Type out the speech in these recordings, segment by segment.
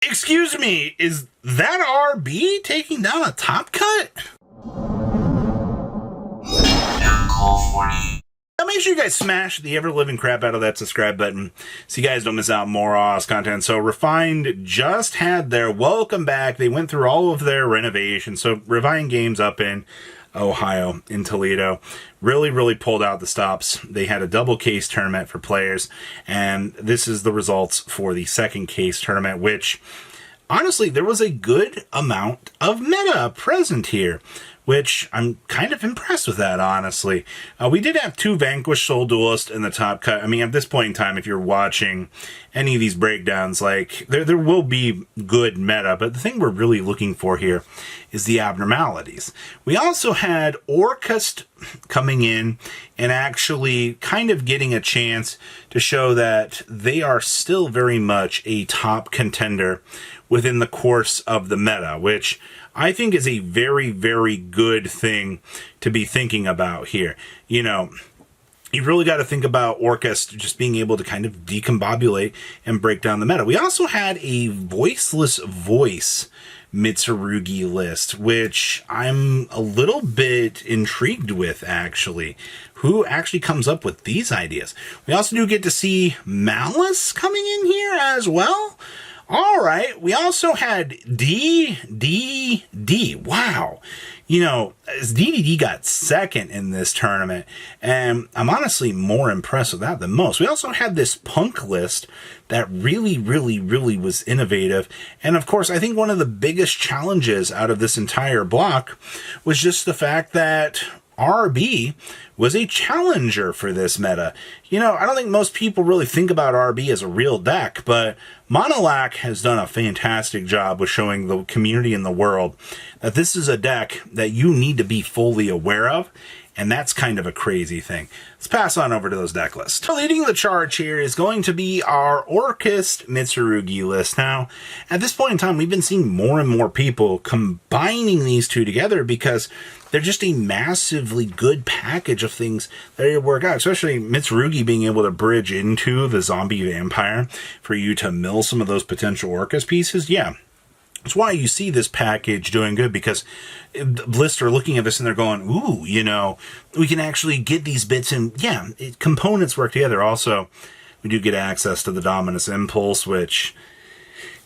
Excuse me, is that RB taking down a top cut? Now make sure you guys smash the ever-living crap out of that subscribe button so you guys don't miss out on more awesome content. So Refined just had their welcome back. They went through all of their renovations. So Refined Games up in Ohio, in Toledo, really pulled out the stops. They had a double case tournament for players, and this is the results for the second case tournament, which honestly, there was a good amount of meta present here, which I'm kind of impressed with that, honestly. We did have 2 Vanquished Soul Duelists in the top cut. I mean, at this point in time, if you're watching any of these breakdowns, like, there will be good meta, but the thing we're really looking for here is the abnormalities. We also had Orcust coming in and actually kind of getting a chance to show that they are still very much a top contender within the course of the meta, which I think is a very good thing to be thinking about here. You know, you really got to think about Orcust just being able to kind of decombobulate and break down the meta. We also had a voiceless voice Mitsurugi list, which I'm a little bit intrigued with, actually. Who actually comes up with these ideas? We also do get to see Malice coming in here as well. All right, we also had DDD. Wow. You know, DDD got second in this tournament, and I'm honestly more impressed with that than most. We also had this punk list that really was innovative. And of course, I think one of the biggest challenges out of this entire block was just the fact that RB was a challenger for this meta. You know, I don't think most people really think about RB as a real deck, but Monolac has done a fantastic job with showing the community in the world that this is a deck that you need to be fully aware of, and that's kind of a crazy thing. Let's pass on over to those deck lists. Leading the charge here is going to be our Orcust Mitsurugi list. Now, at this point in time, we've been seeing more and more people combining these two together because they're just a massively good package of things that work out, especially Mitsurugi being able to bridge into the zombie vampire for you to mill some of those potential Orcust pieces. Yeah. That's why you see this package doing good, because lists are looking at this and they're going, ooh, you know, we can actually get these bits and, yeah, components work together. Also, we do get access to the Dominus Impulse, which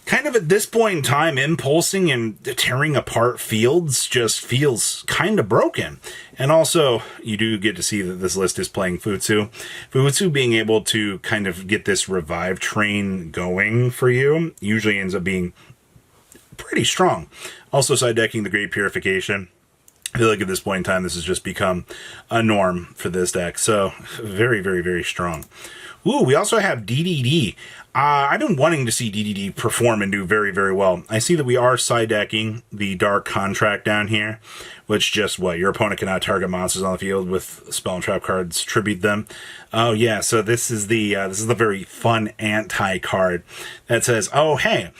kind of at this point in time, impulsing and tearing apart fields just feels kind of broken. And also, you do get to see that this list is playing Futsu. Futsu being able to kind of get this revive train going for you usually ends up being pretty strong. Also side decking the Great Purification. I feel like at this point in time, this has just become a norm for this deck. So very strong. Ooh, we also have DDD. I've been wanting to see DDD perform and do very well. I see that we are side decking the Dark Contract down here, which just your opponent cannot target monsters on the field with spell and trap cards, tribute them. Oh yeah, so this is the very fun anti card that says, oh hey,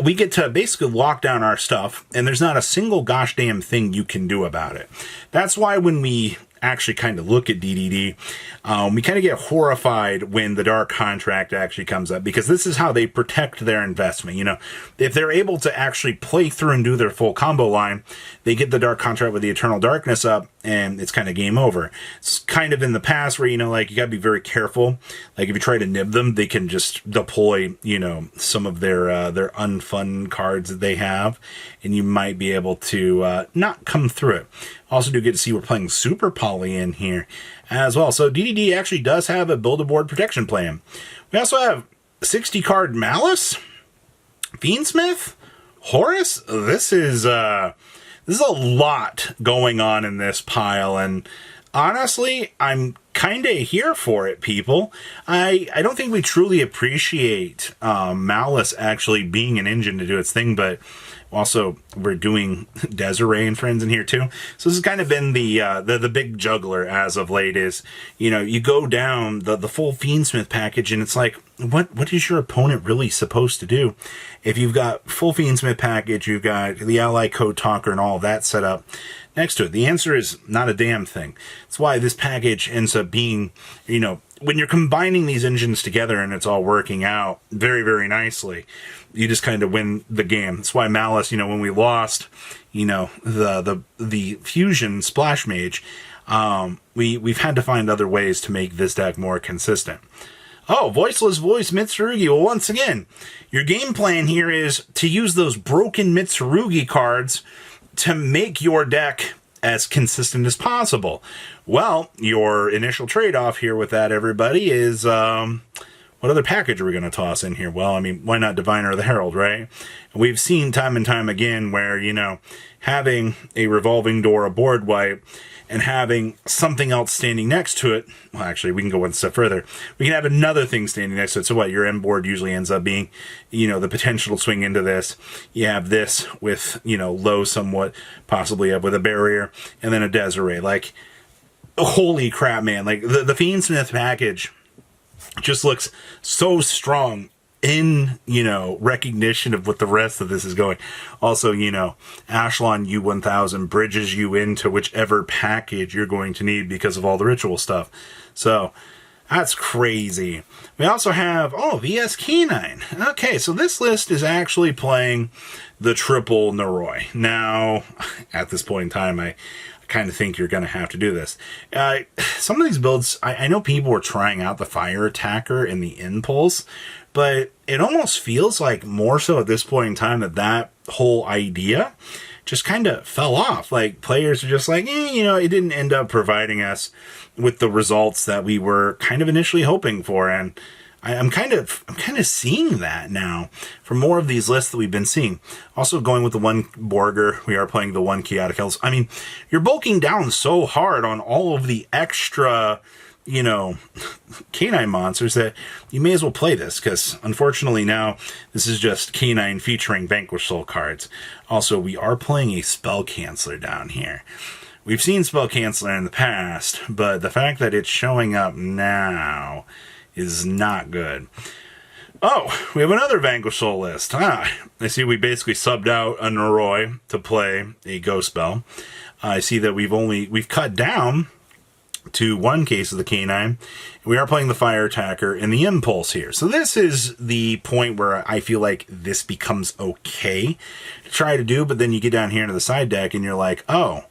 we get to basically lock down our stuff, and there's not a single gosh damn thing you can do about it. That's why when we actually kind of look at DDD, we kind of get horrified when the Dark Contract actually comes up, because this is how they protect their investment. You know, if they're able to actually play through and do their full combo line, they get the Dark Contract with the Eternal Darkness up, and it's kind of game over. It's kind of in the past where, you know, like, you gotta be very careful. Like, if you try to nib them, they can just deploy, you know, some of their unfun cards that they have, and you might be able to not come through it. Also do get to see we're playing Super Poly in here as well. So DDD actually does have a build-a-board protection plan. We also have 60 card Malice, Fiendsmith, Horus. This is a lot going on in this pile, and honestly, I'm kind of here for it, people. I don't think we truly appreciate Malice actually being an engine to do its thing, but also we're doing Desiree and friends in here too. So this has kind of been the big juggler as of late. Is, you know, you go down the full Fiendsmith package, and it's like, what is your opponent really supposed to do? If you've got full Fiendsmith package, you've got the Ally Code Talker and all of that set up next to it. The answer is not a damn thing. That's why this package ends up being, you know, when you're combining these engines together and it's all working out very, very nicely, you just kind of win the game. That's why Malice, when we lost, the fusion Splash Mage, we've had to find other ways to make this deck more consistent. Oh, Voiceless Voice Mitsurugi. Well, once again, your game plan here is to use those broken Mitsurugi cards to make your deck as consistent as possible. Well, your initial trade-off here with that, everybody, is what other package are we going to toss in here? Well, I mean, why not Diviner of the Herald, right? We've seen time and time again where, having a revolving door, a board wipe, and having something else standing next to it. Well, actually, we can go one step further. We can have another thing standing next to it. So what? Your end board usually ends up being, the potential to swing into this. You have this with, low somewhat, possibly up with a barrier, and then a Desiree. Like, holy crap, man. Like, the Fiendsmith package just looks so strong in, recognition of what the rest of this is going. Also, Ashlon U1000 bridges you into whichever package you're going to need because of all the ritual stuff. So, that's crazy. We also have, VS K9. Okay, so this list is actually playing the triple Noroi. Now, at this point in time, I kind of think you're going to have to do this. Some of these builds, I know people were trying out the Fire Attacker and the Impulse, but it almost feels like more so at this point in time that whole idea just kind of fell off. Like, players are just like, it didn't end up providing us with the results that we were kind of initially hoping for. And I'm kind of seeing that now for more of these lists that we've been seeing. Also going with the one Borger, we are playing the one Chaotic Hells. I mean, you're bulking down so hard on all of the extra, canine monsters that you may as well play this, because unfortunately now this is just canine featuring Vanquish Soul cards. Also, we are playing a Spell Canceller down here. We've seen Spell Canceller in the past, but the fact that it's showing up now is not good. Oh, we have another Vanquish Soul list. I see we basically subbed out a Noroi to play a Ghost Spell. I see that we've cut down to one case of the Canine. We are playing the Fire Attacker and the Impulse here. So this is the point where I feel like this becomes okay to try to do, but then you get down here into the side deck and you're like, oh,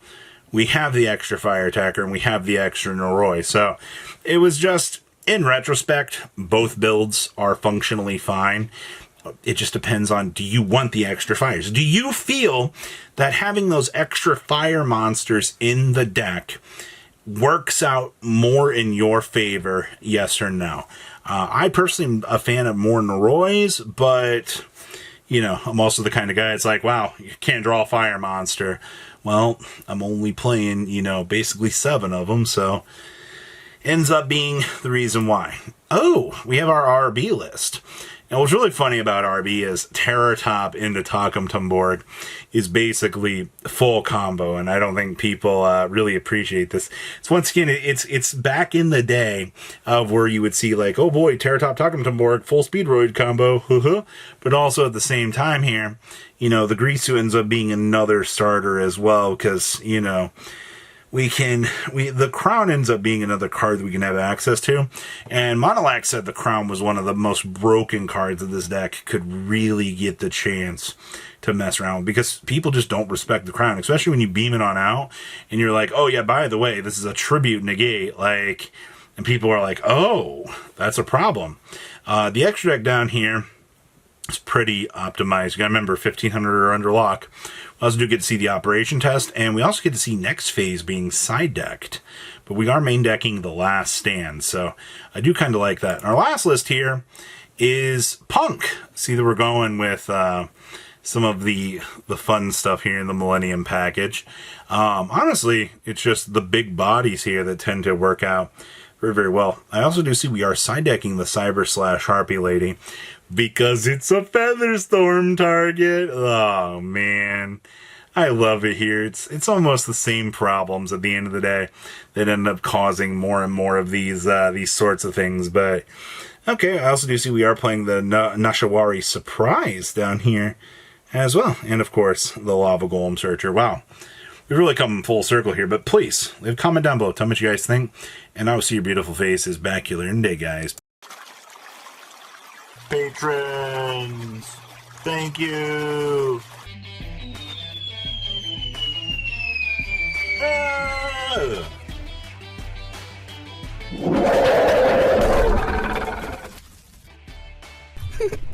we have the extra Fire Attacker and we have the extra Noroi. So it was just, in retrospect, both builds are functionally fine. It just depends on, do you want the extra fires? Do you feel that having those extra fire monsters in the deck works out more in your favor, yes or no? I personally am a fan of more Norois, but, I'm also the kind of guy that's like, wow, you can't draw a fire monster. Well, I'm only playing, basically 7 of them, so ends up being the reason why. Oh, we have our RB list. And what's really funny about RB is Terror Top into Takum Tumborg is basically full combo, and I don't think people really appreciate this. So once again, it's back in the day of where you would see like, oh boy, Terror Top Takum Tumborg, full Speedroid combo, but also at the same time here, the Grisu ends up being another starter as well, because, the Crown ends up being another card that we can have access to. And Monolax said the Crown was one of the most broken cards of this deck, could really get the chance to mess around with, because people just don't respect the Crown, especially when you beam it on out and you're like, oh yeah, by the way, this is a tribute negate, and people are like, oh, that's a problem. The extra deck down here is pretty optimized. You gotta remember, 1500 or under lock. We also do get to see the operation test, and we also get to see next phase being side decked. But we are main decking the last stand, so I do kind of like that. And our last list here is Punk. See that we're going with some of the fun stuff here in the Millennium package. Honestly, it's just the big bodies here that tend to work out very, very well. I also do see we are side decking the Cyber / Harpy Lady, because it's a Featherstorm target. Oh, man. I love it here. It's almost the same problems at the end of the day that end up causing more and more of these sorts of things. But, okay, I also do see we are playing the Nashawari Surprise down here as well. And, of course, the Lava Golem Searcher. Wow. we've really come full circle here, but please leave a comment down below. Tell me what you guys think, and I will see your beautiful faces back here in a day, guys. Patrons, thank you.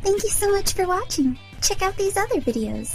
Thank you so much for watching. Check out these other videos.